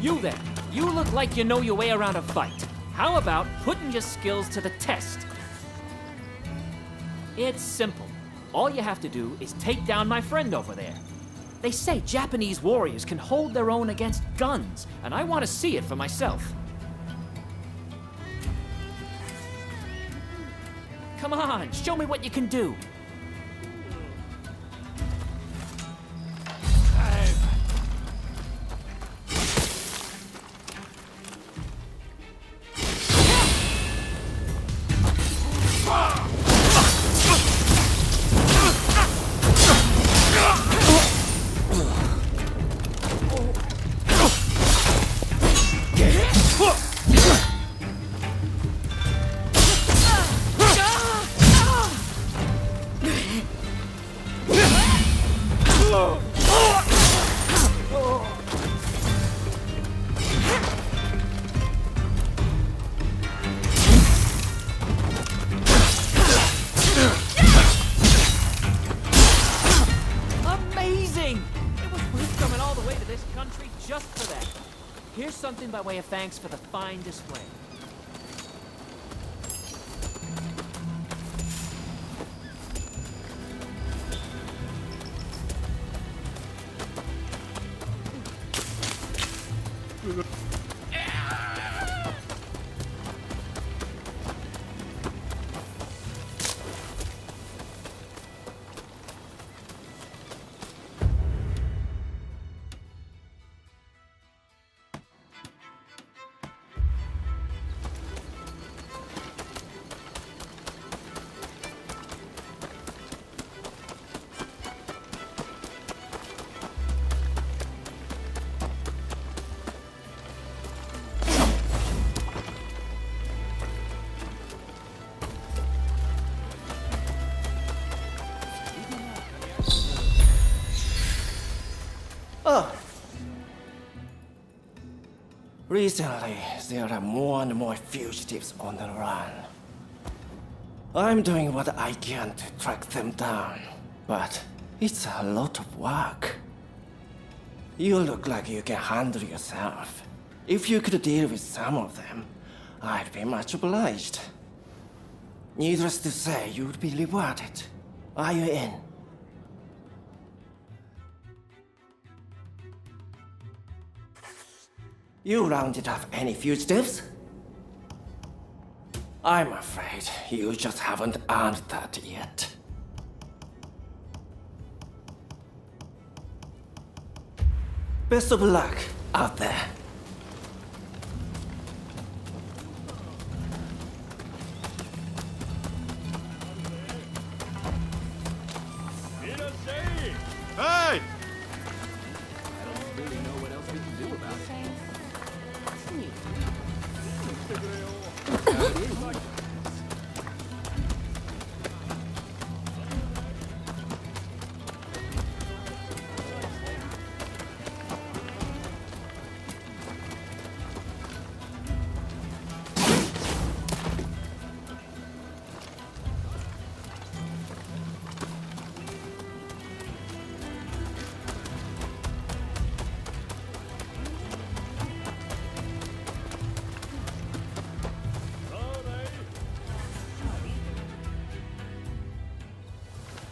You there, you look like you know your way around a fight. How about putting your skills to the test? It's simple. All you have to do is take down my friend over there. They say Japanese warriors can hold their own against guns, and I want to see it for myself. Come on, show me what you can do. Just for that. Here's something by way of thanks for the fine display. Oh. Recently, there are more and more fugitives on the run. I'm doing what I can to track them down, but it's a lot of work. You look like you can handle yourself. If you could deal with some of them, I'd be much obliged. Needless to say, you would be rewarded. Are you in? You rounded up any fugitives? I'm afraid you just haven't earned that yet. Best of luck out there. Hey!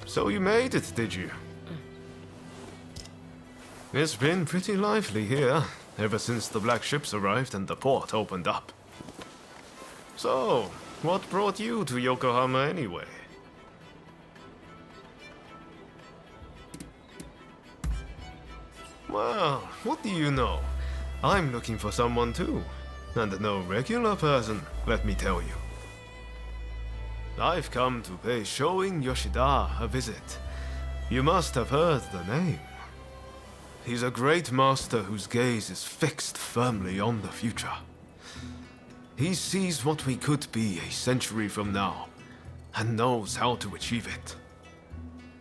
So you made it, did you? It's been pretty lively here, ever since the black ships arrived and the port opened up. So, what brought you to Yokohama anyway? Well, what do you know? I'm looking for someone too. And no regular person, let me tell you. I've come to pay Showing Yoshida a visit. You must have heard the name. He's a great master whose gaze is fixed firmly on the future. He sees what we could be a century from now, and knows how to achieve it.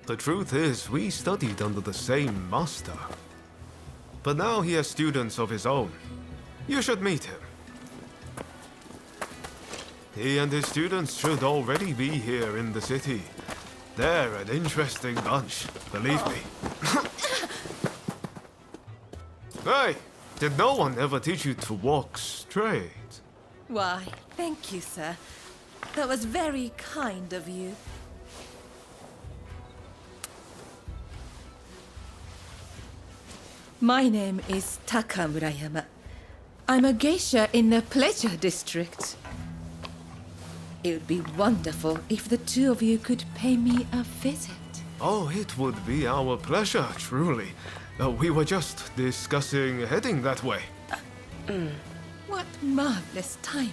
The truth is, we studied under the same master. But now he has students of his own. You should meet him. He and his students should already be here in the city. They're an interesting bunch, believe me. Hey, Did no one ever teach you to walk straight? Why, thank you, sir. That was very kind of you. My name is Taka Murayama. I'm a geisha in the Pleasure District. It would be wonderful if the two of you could pay me a visit. Oh, it would be our pleasure, truly. We were just discussing heading that way. What marvelous timing.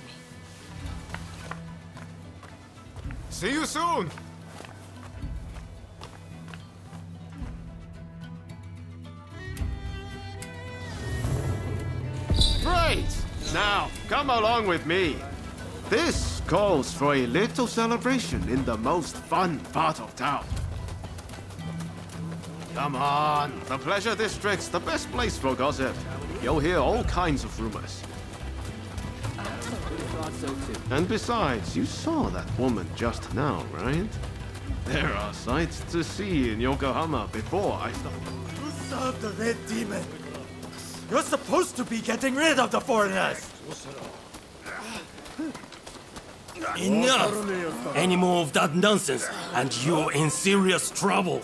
See you soon! Great! Now, come along with me. This calls for a little celebration in the most fun part of town. Come on, the Pleasure District's the best place for gossip. You'll hear all kinds of rumors. And besides, you saw that woman just now, right? There are sights to see in Yokohama before I start. You serve the Red Demon. You're supposed to be getting rid of the foreigners. Enough! Any more of that nonsense, and you're in serious trouble.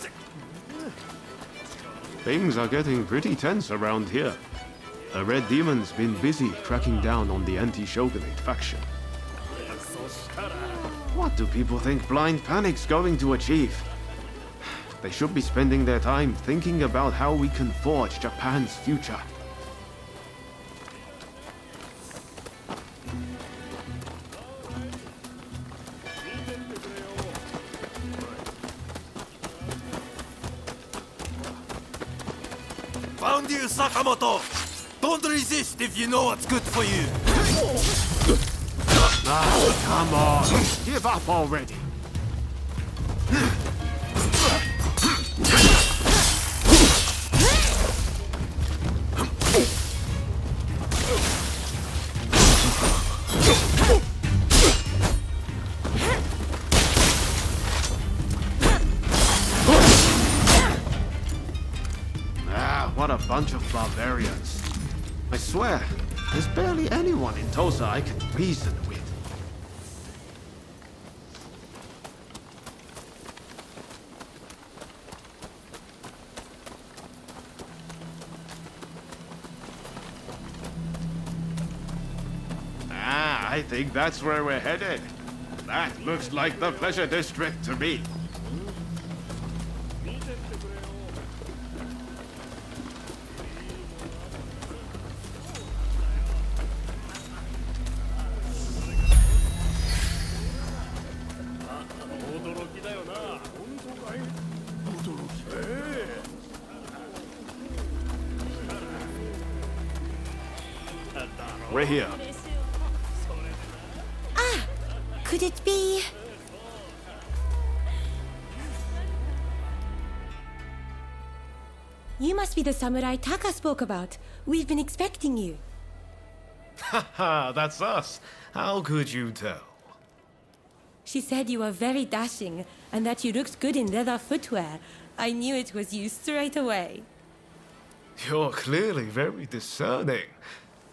Things are getting pretty tense around here. The Red Demon's been busy cracking down on the anti-shogunate faction. What do people think Blind Panic's going to achieve? They should be spending their time thinking about how we can forge Japan's future. Found you, Sakamoto. Don't resist if you know what's good for you. Come on, give up already. What a bunch of barbarians. I swear, there's barely anyone in Tosa I can reason with. I think that's where we're headed. That looks like the Pleasure District to me. We're here. Could it be? You must be the samurai Taka spoke about. We've been expecting you. Haha, that's us. How could you tell? She said you were very dashing and that you looked good in leather footwear. I knew it was you straight away. You're clearly very discerning.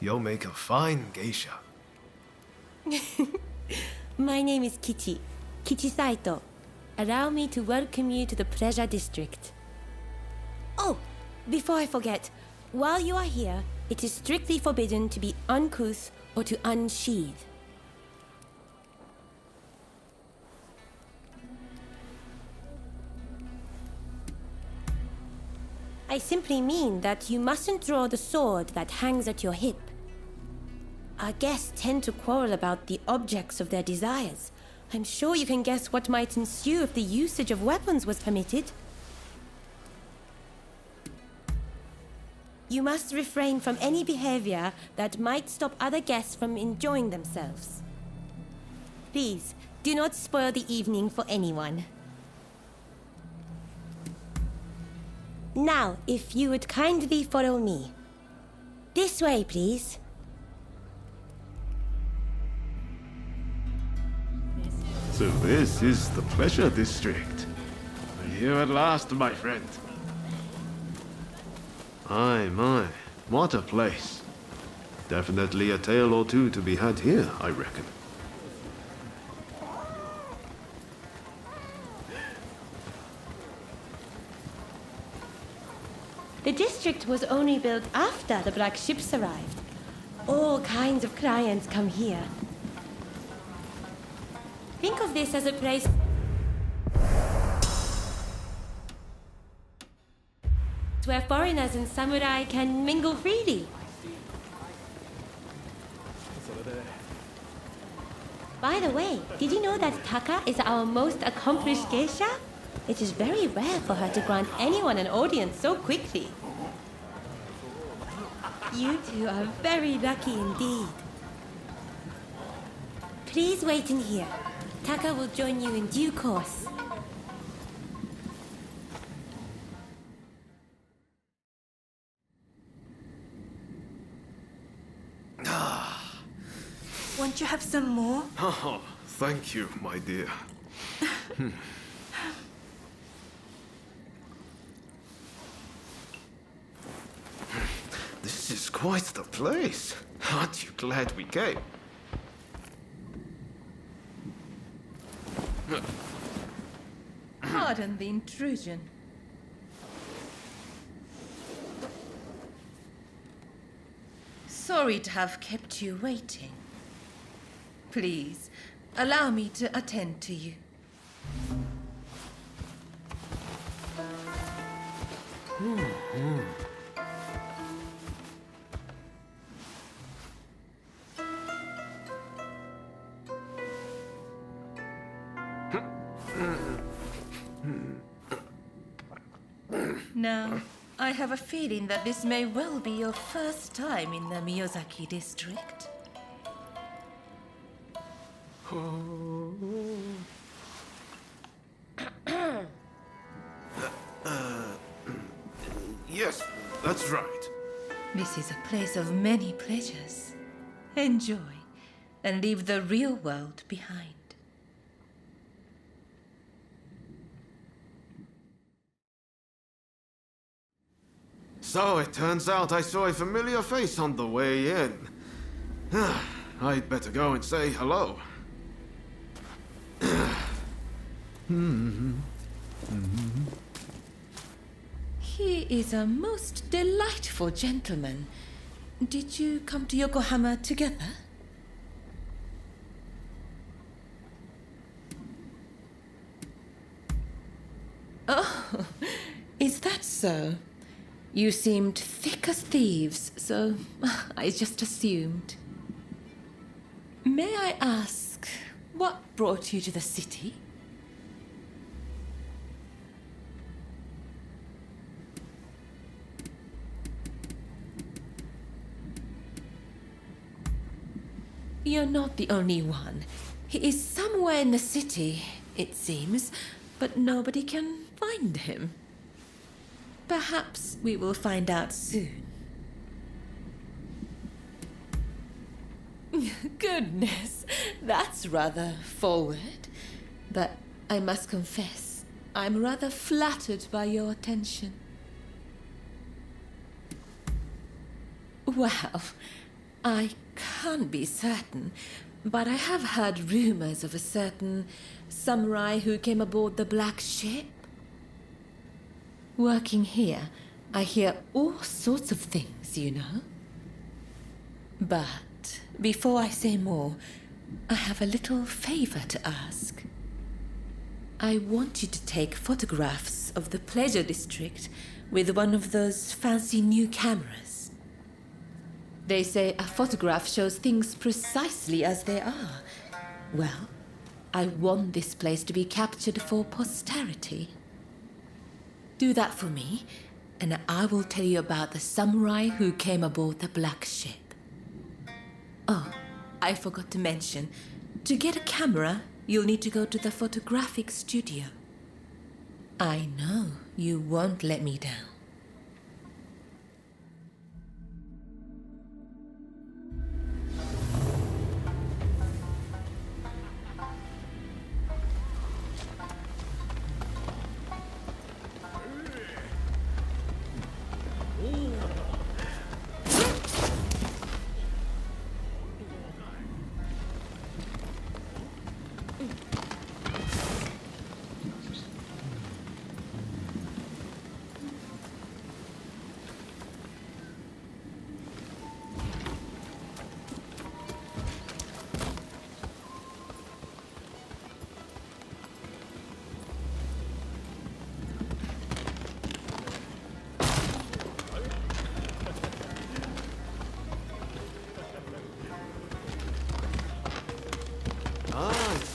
You'll make a fine geisha. My name is Kichi. Kichi Saito. Allow me to welcome you to the Pleasure District. Oh, before I forget, while you are here, it is strictly forbidden to be uncouth or to unsheathe. I simply mean that you mustn't draw the sword that hangs at your hip. Our guests tend to quarrel about the objects of their desires. I'm sure you can guess what might ensue if the usage of weapons was permitted. You must refrain from any behavior that might stop other guests from enjoying themselves. Please, do not spoil the evening for anyone. Now, if you would kindly follow me. This way, please. So this is the Pleasure District. We're here at last, my friend. My, what a place. Definitely a tale or two to be had here, I reckon. The district was only built after the black ships arrived. All kinds of clients come here. Think of this as a place where foreigners and samurai can mingle freely. By the way, did you know that Taka is our most accomplished geisha? It is very rare for her to grant anyone an audience so quickly. You two are very lucky indeed. Please wait in here. Taka will join you in due course. Won't you have some more? Oh, thank you, my dear. This is quite the place. Aren't you glad we came? Pardon the intrusion. Sorry to have kept you waiting. Please, allow me to attend to you. Now, I have a feeling that this may well be your first time in the Miyazaki district. Yes, that's right. This is a place of many pleasures. Enjoy and leave the real world behind. So it turns out I saw a familiar face on the way in. I'd better go and say hello. He is a most delightful gentleman. Did you come to Yokohama together? Oh, is that so? You seemed thick as thieves, so I just assumed. May I ask, what brought you to the city? You're not the only one. He is somewhere in the city, it seems, but nobody can find him. Perhaps we will find out soon. Goodness, that's rather forward. But I must confess, I'm rather flattered by your attention. Well, I can't be certain, but I have heard rumors of a certain samurai who came aboard the black ship. Working here, I hear all sorts of things, you know. But before I say more, I have a little favor to ask. I want you to take photographs of the pleasure district with one of those fancy new cameras. They say a photograph shows things precisely as they are. Well, I want this place to be captured for posterity. Do that for me, and I will tell you about the samurai who came aboard the black ship. Oh, I forgot to mention, to get a camera, you'll need to go to the photographic studio. I know you won't let me down.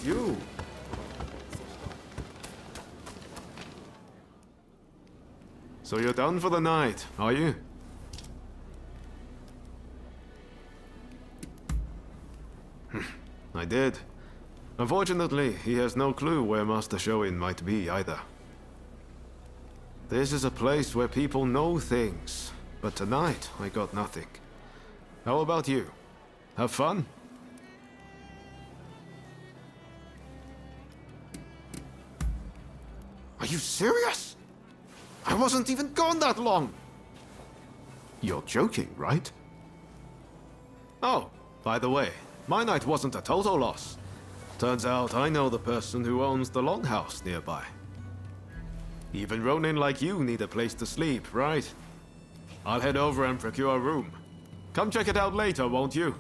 you. So you're done for the night, are you? I did. Unfortunately, he has no clue where Master Shoin might be either. This is a place where people know things, but tonight I got nothing. How about you? Have fun? Are you serious? I wasn't even gone that long! You're joking, right? Oh, by the way, my night wasn't a total loss. Turns out I know the person who owns the longhouse nearby. Even Ronin like you need a place to sleep, right? I'll head over and procure a room. Come check it out later, won't you?